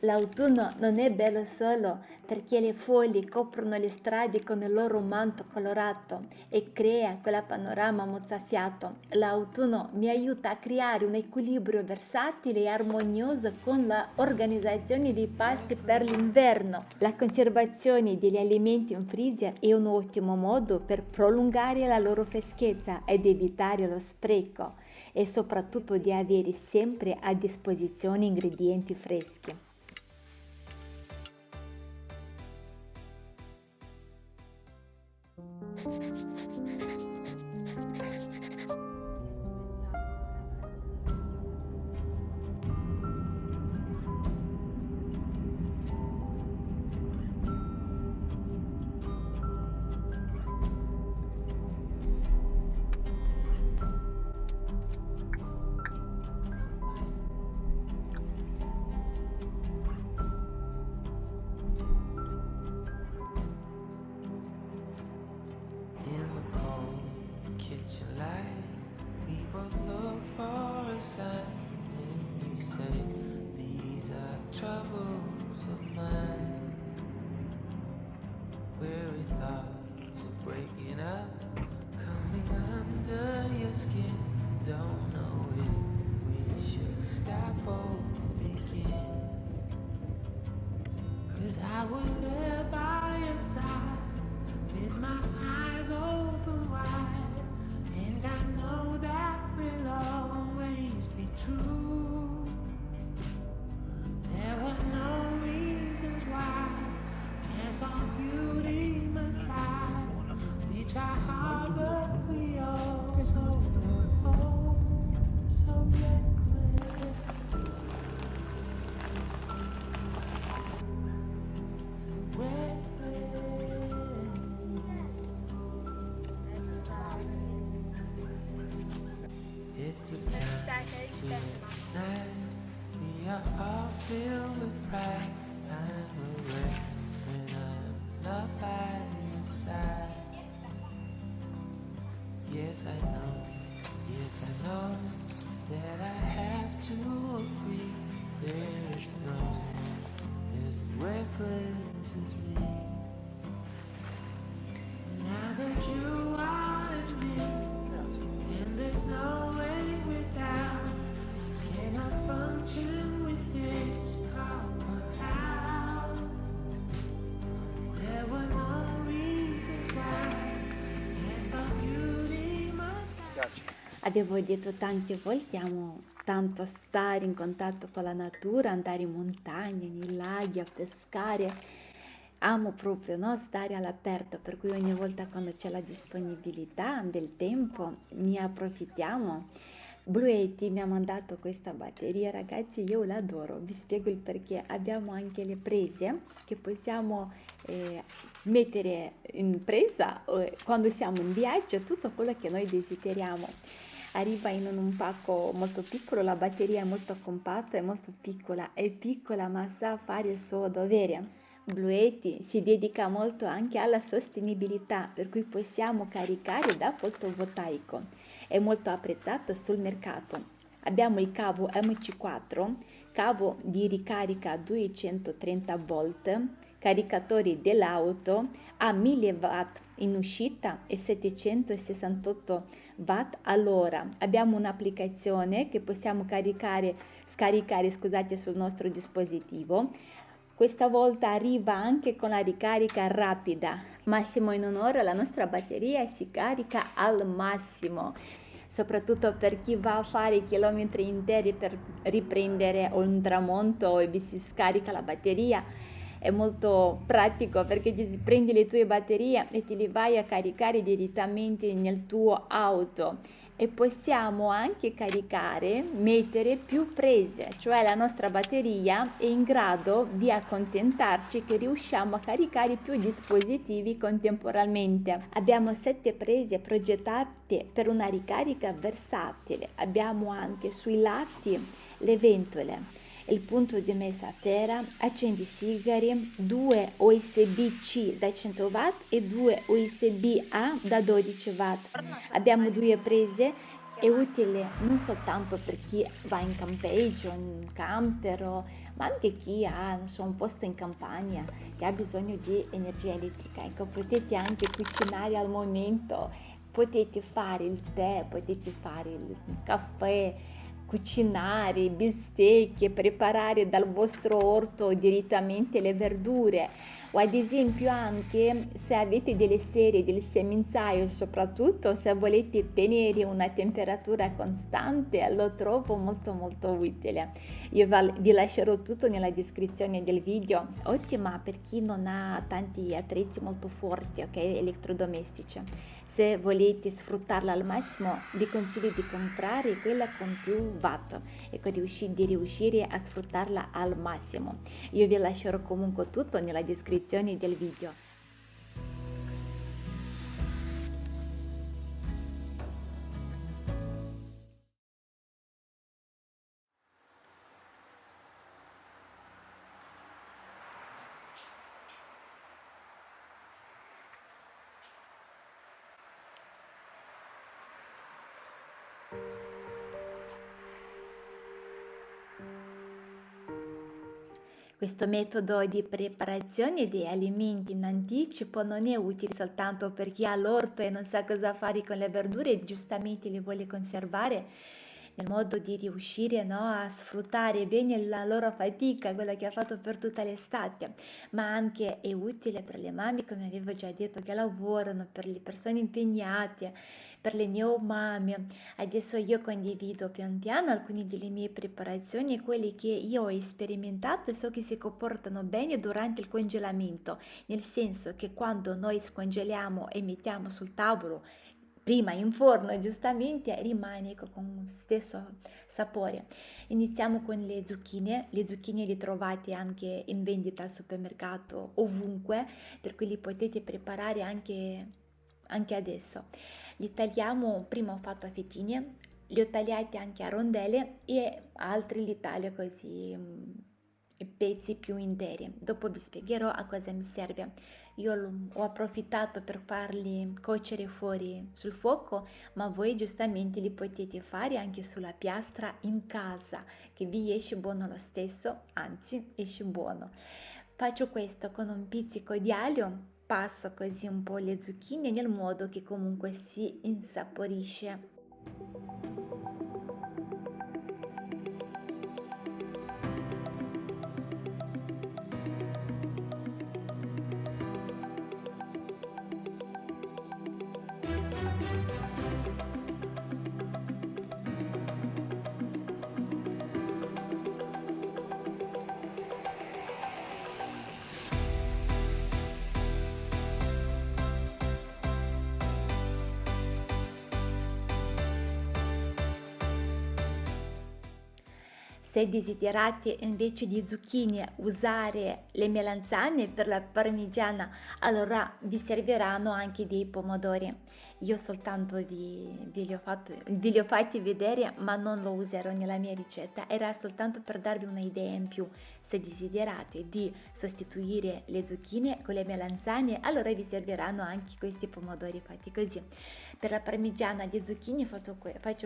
L'autunno non è bello solo perché le foglie coprono le strade con il loro manto colorato e crea quel panorama mozzafiato. L'autunno mi aiuta a creare un equilibrio versatile e armonioso con l'organizzazione dei pasti per l'inverno. La conservazione degli alimenti in freezer è un ottimo modo per prolungare la loro freschezza ed evitare lo spreco e soprattutto di avere sempre a disposizione ingredienti freschi. In the cold kitchen light, we both look for a sign, and we say, these are troubles of mine. Weary thoughts of breaking up, coming under your skin. Don't know if we should stop or begin. 'Cause I was there by your side, with my eyes open wide, and I know that will always be true. There were no reasons why, as our beauty must die. We try hard, but we also know, so reckless, so reckless. It's a time night. We are all filled with pride. I'm a wreck when I'm not by your side. Yes, I know that I have to agree. There's no one as reckless as me. Now that you are in me, and there's no way without, can I function with this power out? There were no reasons why, yes, our beauty must. Abbiamo detto tante volte, amo tanto stare in contatto con la natura, andare in montagna, nei laghi, a pescare. Amo proprio, no, stare all'aperto, per cui ogni volta quando c'è la disponibilità del tempo ne approfittiamo. Bluetti mi ha mandato questa batteria, ragazzi, io l'adoro, vi spiego il perché. Abbiamo anche le prese che possiamo mettere in presa quando siamo in viaggio, tutto quello che noi desideriamo. Arriva in un pacco molto piccolo, la batteria è molto compatta, è piccola ma sa fare il suo dovere. Bluetti si dedica molto anche alla sostenibilità, per cui possiamo caricare da fotovoltaico. È molto apprezzato sul mercato. Abbiamo il cavo MC4, cavo di ricarica a 230 volt, caricatori dell'auto a 1000 watt in uscita e 768 watt all'ora. Abbiamo un'applicazione che possiamo scaricare sul nostro dispositivo. Questa volta arriva anche con la ricarica rapida. Massimo in un'ora la nostra batteria si carica al massimo, soprattutto per chi va a fare chilometri interi per riprendere un tramonto e vi si scarica la batteria. È molto pratico perché ti prendi le tue batterie e te le vai a caricare direttamente nel tuo auto. E possiamo anche mettere più prese, cioè la nostra batteria è in grado di accontentarci che riusciamo a caricare più dispositivi contemporaneamente. Abbiamo 7 prese progettate per una ricarica versatile. Abbiamo anche sui lati le ventole, il punto di messa a terra, accendisigari, 2 USB-C da 100 watt e 2 USB-A da 12 watt. Abbiamo 2 prese È utile non soltanto per chi va in campeggio, in camper, ma anche chi ha, non so, un posto in campagna che ha bisogno di energia elettrica. Ecco, potete anche cucinare al momento, potete fare il tè, potete fare il caffè, cucinare bistecche, preparare dal vostro orto direttamente le verdure o ad esempio anche se avete delle serie del seminzaio, soprattutto se volete tenere una temperatura costante, lo trovo molto molto utile. Io vi lascerò tutto nella descrizione del video. Ottima per chi non ha tanti attrezzi molto forti, ok, elettrodomestici. Se volete sfruttarla al massimo, vi consiglio di comprare quella con più watt, ecco, di riuscire a sfruttarla al massimo. Io vi lascerò comunque tutto nella descrizione del video. Questo metodo di preparazione dei alimenti in anticipo non è utile soltanto per chi ha l'orto e non sa cosa fare con le verdure e giustamente le vuole conservare, nel modo di riuscire, no, a sfruttare bene la loro fatica, quella che ha fatto per tutta l'estate, ma anche è utile per le mamme, come avevo già detto, che lavorano, per le persone impegnate, per le neomamme. Adesso io condivido pian piano alcune delle mie preparazioni, quelle che io ho sperimentato e so che si comportano bene durante il congelamento, nel senso che quando noi scongeliamo e mettiamo sul tavolo, prima in forno, giustamente rimane con lo stesso sapore. Iniziamo con le zucchine le trovate anche in vendita al supermercato ovunque, per cui li potete preparare anche adesso. Li tagliamo, prima ho fatto a fettine, li ho tagliati anche a rondelle e altri li taglio così pezzi più interi. Dopo vi spiegherò a cosa mi serve. Io ho approfittato per farli cuocere fuori sul fuoco, ma voi giustamente li potete fare anche sulla piastra in casa, che vi esce buono lo stesso, anzi esce buono. Faccio questo con un pizzico di aglio, passo così un po' le zucchine nel modo che comunque si insaporisce. Se desiderate invece di zucchine usare le melanzane per la parmigiana, allora vi serviranno anche dei pomodori. Io soltanto vi li ho fatti vedere, ma non lo userò nella mia ricetta. Era soltanto per darvi un'idea in più. Se desiderate di sostituire le zucchine con le melanzane, allora vi serviranno anche questi pomodori fatti così. Per la parmigiana di zucchine faccio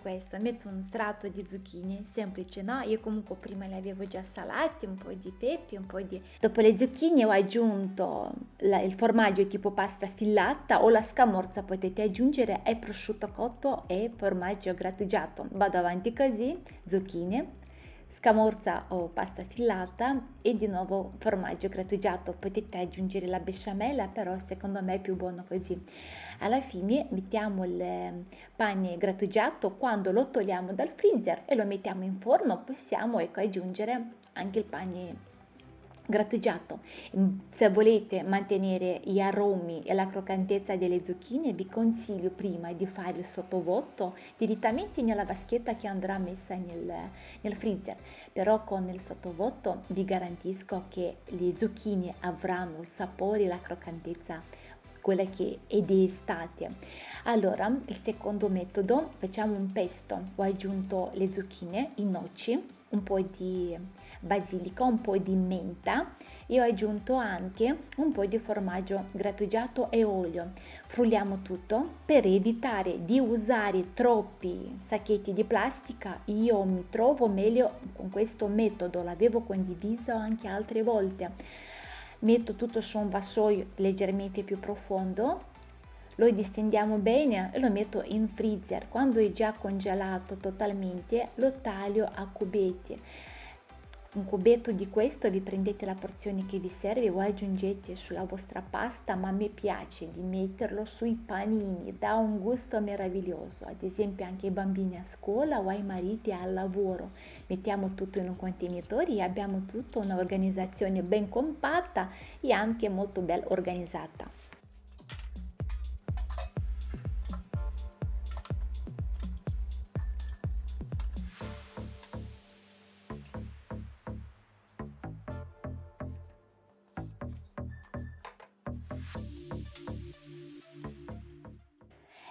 questo, metto un strato di zucchine, semplice, no? Io comunque prima le avevo già salate, un po' di pepe, un po' di... Dopo le zucchine ho aggiunto il formaggio tipo pasta fillata o la scamorza potete aggiungere, e prosciutto cotto e formaggio grattugiato. Vado avanti così, zucchine, scamorza o pasta fillata e di nuovo formaggio grattugiato. Potete aggiungere la besciamella, però secondo me è più buono così. Alla fine mettiamo il pane grattugiato, quando lo togliamo dal freezer e lo mettiamo in forno possiamo, ecco, aggiungere anche il pane grattugiato. Se volete mantenere gli aromi e la croccantezza delle zucchine, vi consiglio prima di fare il sottovuoto direttamente nella vaschetta che andrà messa nel freezer, però con il sottovuoto vi garantisco che le zucchine avranno il sapore e la croccantezza quella che è di estate. Allora, il secondo metodo, facciamo un pesto. Ho aggiunto le zucchine, i noci, un po' di basilica, un po' di menta e ho aggiunto anche un po' di formaggio grattugiato e olio. Frulliamo tutto per evitare di usare troppi sacchetti di plastica. Io mi trovo meglio con questo metodo, l'avevo condiviso anche altre volte. Metto tutto su un vassoio leggermente più profondo, lo distendiamo bene e lo metto in freezer. Quando è già congelato totalmente lo taglio a cubetti. Un cubetto di questo vi prendete la porzione che vi serve o aggiungete sulla vostra pasta, ma a me piace di metterlo sui panini, dà un gusto meraviglioso, ad esempio anche ai bambini a scuola o ai mariti al lavoro. Mettiamo tutto in un contenitore e abbiamo tutta un'organizzazione ben compatta e anche molto ben organizzata.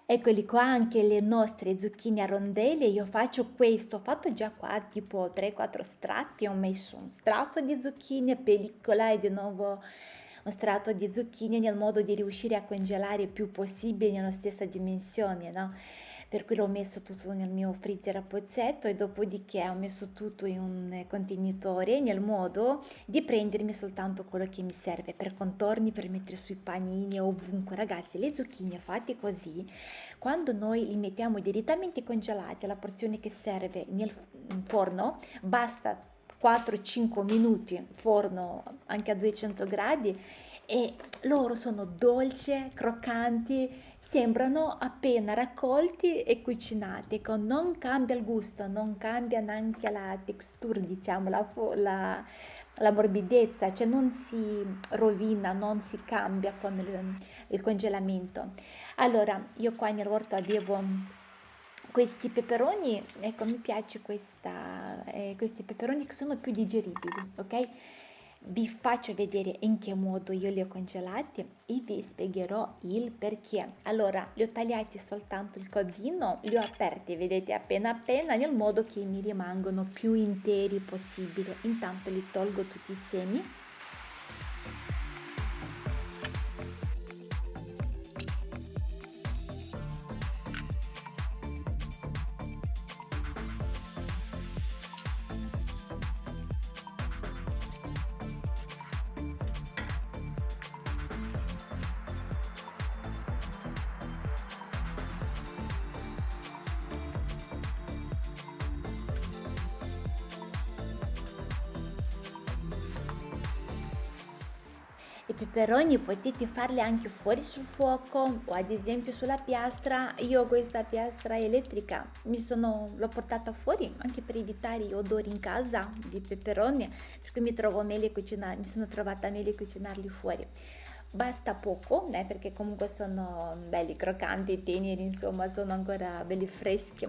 Eccoli qua anche le nostre zucchine a rondelle. Io faccio questo, ho fatto già qua tipo 3-4 strati, ho messo un strato di zucchine, pellicola e di nuovo un strato di zucchine nel modo di riuscire a congelare il più possibile nella stessa dimensione, no? Per cui l'ho messo tutto nel mio freezer a pozzetto e dopodiché ho messo tutto in un contenitore nel modo di prendermi soltanto quello che mi serve per contorni, per mettere sui panini ovunque. Ragazzi, le zucchine fatte così, quando noi li mettiamo direttamente congelati, la porzione che serve nel forno, basta 4-5 minuti, forno anche a 200 gradi, e loro sono dolci, croccanti, sembrano appena raccolti e cucinati, non cambia il gusto, non cambia neanche la texture, diciamo, la morbidezza, cioè non si rovina, non si cambia con il congelamento. Allora, io qua nell'orto avevo questi peperoni, ecco, mi piace questi peperoni che sono più digeribili, ok? Vi faccio vedere in che modo io li ho congelati e vi spiegherò il perché. Allora, li ho tagliati soltanto il codino, li ho aperti, vedete, appena appena, nel modo che mi rimangono più interi possibile. Intanto li tolgo tutti i semi. I peperoni potete farli anche fuori sul fuoco o ad esempio sulla piastra. Io ho questa piastra elettrica, l'ho portata fuori anche per evitare gli odori in casa di peperoni, per cui mi sono trovata meglio a cucinarli fuori. Basta poco, perché comunque sono belli croccanti, teneri, insomma, sono ancora belli freschi.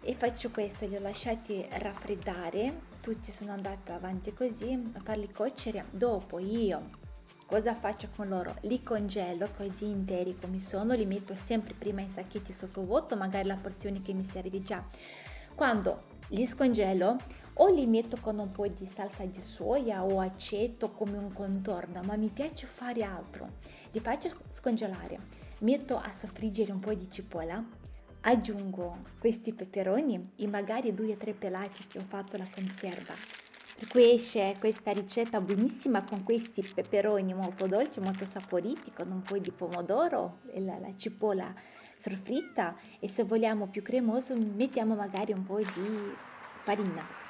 E faccio questo, li ho lasciati raffreddare, tutti sono andata avanti così a farli cuocere. Dopo io cosa faccio con loro? Li congelo così interi come sono, li metto sempre prima in sacchetti sottovuoto, magari la porzione che mi serve già. Quando li scongelo o li metto con un po' di salsa di soia o aceto come un contorno, ma mi piace fare altro. Li faccio scongelare, metto a soffriggere un po' di cipolla, aggiungo questi peperoni e magari 2 o 3 pelati che ho fatto la conserva. Per cui esce questa ricetta buonissima con questi peperoni molto dolci, molto saporiti, con un po' di pomodoro e la cipolla soffritta, e se vogliamo più cremoso mettiamo magari un po' di farina.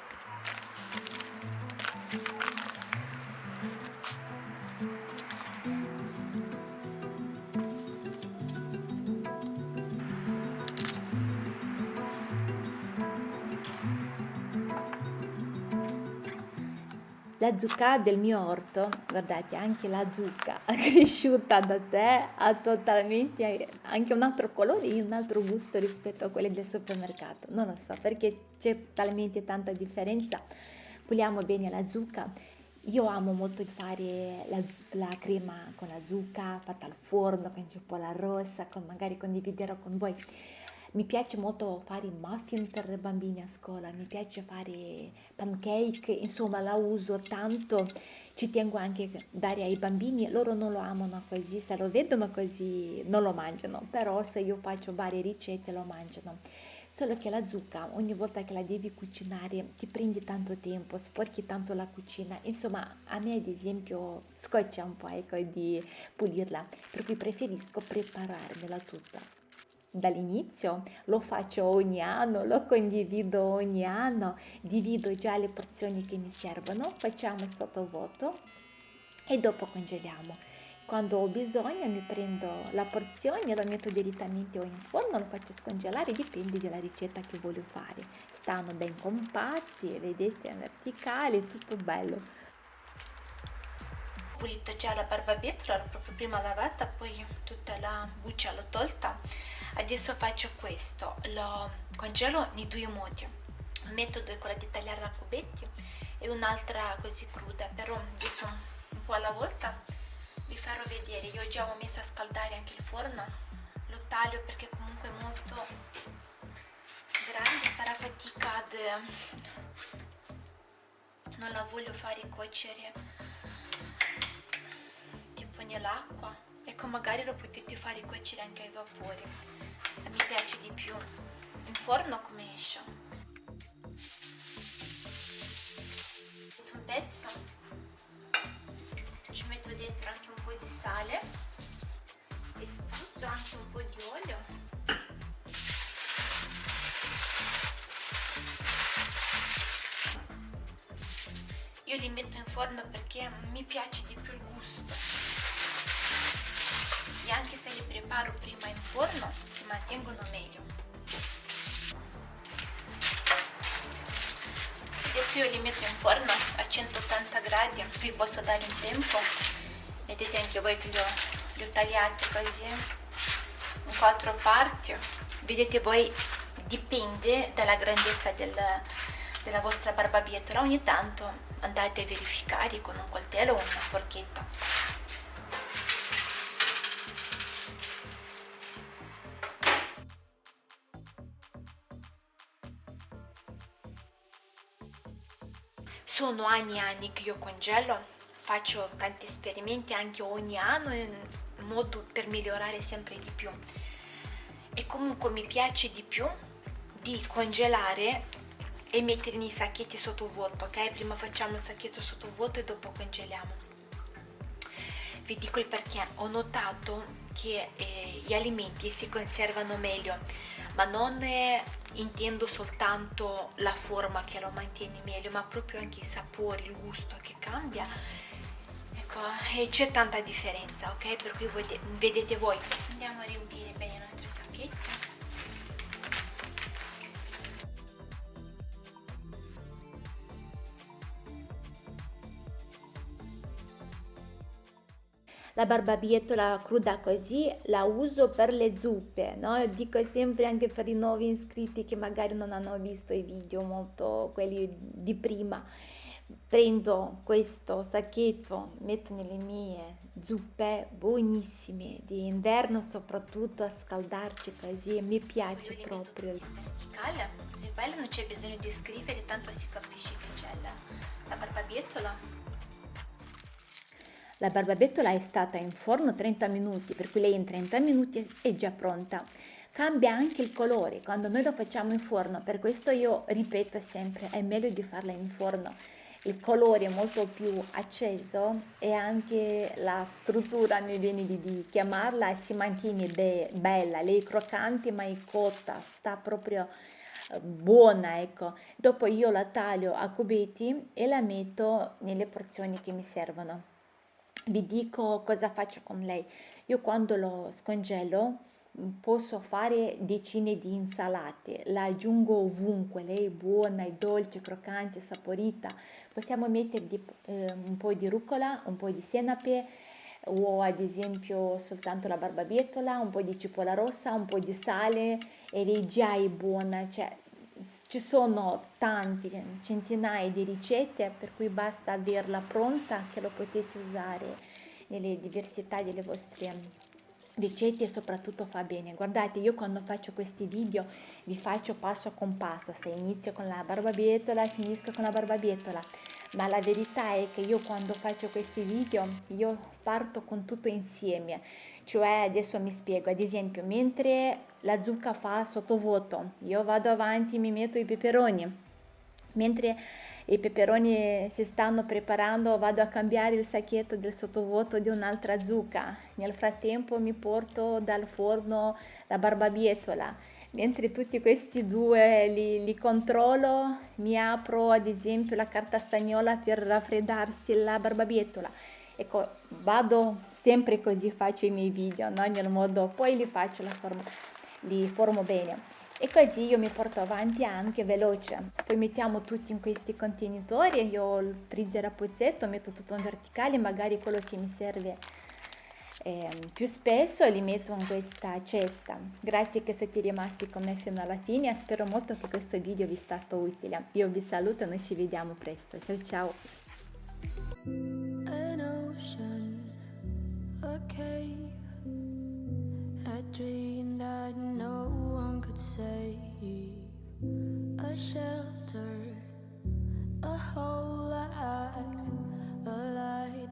La zucca del mio orto, guardate, anche la zucca cresciuta da te ha totalmente anche un altro colore e un altro gusto rispetto a quelle del supermercato. Non lo so perché c'è talmente tanta differenza. Puliamo bene la zucca. Io amo molto di fare la crema con la zucca fatta al forno, con cipolla rossa, magari condividerò con voi. Mi piace molto fare i muffin per i bambini a scuola, mi piace fare pancake, insomma la uso tanto, ci tengo anche a dare ai bambini, loro non lo amano così, se lo vedono così non lo mangiano, però se io faccio varie ricette lo mangiano. Solo che la zucca, ogni volta che la devi cucinare, ti prendi tanto tempo, sporchi tanto la cucina. Insomma, a me ad esempio scoccia un po', ecco, di pulirla, per cui preferisco prepararmela tutta. Dall'inizio lo faccio ogni anno, lo condivido ogni anno, divido già le porzioni che mi servono, facciamo sottovuoto e dopo congeliamo. Quando ho bisogno mi prendo la porzione, la metto direttamente o in forno, lo faccio scongelare, dipende dalla ricetta che voglio fare. Stanno ben compatti, vedete, verticali, tutto bello. Ho pulito già la barbabietola, l'ho proprio prima lavata, poi tutta la buccia l'ho tolta. Adesso faccio questo, lo congelo in due modi. Un metodo è quello di tagliarla a cubetti e un'altra così cruda, però adesso un po' alla volta vi farò vedere. Io già ho messo a scaldare anche il forno, lo taglio perché comunque è molto grande, farà fatica non la voglio fare cuocere tipo nell'acqua, ecco, magari lo potete fare cuocere anche ai vapori, mi piace di più in forno come esce. Un pezzo, ci metto dentro anche un po' di sale e spruzzo anche un po' di olio. Io li metto in forno perché mi piace di più il gusto e anche se li preparo prima in forno si mantengono meglio. Adesso io li metto in forno a 180 gradi, vi posso dare un tempo, vedete anche voi che li ho tagliati così in 4 parti, vedete voi, dipende dalla grandezza della vostra barbabietola, ogni tanto andate a verificare con un coltello o una forchetta. Sono anni e anni che io congelo, faccio tanti esperimenti anche ogni anno in modo per migliorare sempre di più e comunque mi piace di più di congelare e mettere nei sacchetti sottovuoto, ok? Prima facciamo il sacchetto sottovuoto e dopo congeliamo. Vi dico il perché, ho notato che gli alimenti si conservano meglio, ma non intendo soltanto la forma che lo mantiene meglio, ma proprio anche i sapori, il gusto che cambia. Ecco, e c'è tanta differenza, ok? Per cui vedete voi. Andiamo a riempire bene i nostri sacchetti. La barbabietola cruda così la uso per le zuppe, no? Dico sempre anche per i nuovi iscritti che magari non hanno visto i video molto quelli di prima. Prendo questo sacchetto, metto nelle mie zuppe buonissime, di inverno soprattutto a scaldarci così, mi piace Io li metto proprio. tutti in verticale, così bello, non c'è bisogno di scrivere, tanto si capisce che c'è la barbabietola. La barbabietola è stata in forno 30 minuti, per cui lei in 30 minuti è già pronta. Cambia anche il colore quando noi lo facciamo in forno, per questo io ripeto sempre, è meglio di farla in forno. Il colore è molto più acceso e anche la struttura, mi viene di chiamarla, e si mantiene bella, lei è croccante ma è cotta, sta proprio buona, ecco. Dopo io la taglio a cubetti e la metto nelle porzioni che mi servono. Vi dico cosa faccio con lei. Io quando lo scongelo posso fare decine di insalate, la aggiungo ovunque, lei è buona, è dolce, croccante, saporita. Possiamo mettergli un po' di rucola, un po' di senape o ad esempio soltanto la barbabietola, un po' di cipolla rossa, un po' di sale e lei già è buona. Cioè, ci sono tanti, centinaia di ricette per cui basta averla pronta che lo potete usare nelle diversità delle vostre ricette e soprattutto fa bene. Guardate, io quando faccio questi video vi faccio passo con passo, se inizio con la barbabietola e finisco con la barbabietola, ma la verità è che io quando faccio questi video io parto con tutto insieme, cioè adesso mi spiego, ad esempio mentre la zucca fa sottovuoto io vado avanti, mi metto i peperoni. Mentre i peperoni si stanno preparando, vado a cambiare il sacchetto del sottovuoto di un'altra zucca. Nel frattempo mi porto dal forno la barbabietola. Mentre tutti questi due li controllo, mi apro ad esempio la carta stagnola per raffreddarsi la barbabietola. Ecco, vado sempre così, faccio i miei video, no? Nel modo, poi li formo bene. E così io mi porto avanti anche veloce. Poi mettiamo tutti in questi contenitori, io ho il freezer a pozzetto, metto tutto in verticale, magari quello che mi serve più spesso li metto in questa cesta. Grazie che siete rimasti con me fino alla fine, spero molto che questo video vi sia stato utile. Io vi saluto e noi ci vediamo presto. Ciao ciao!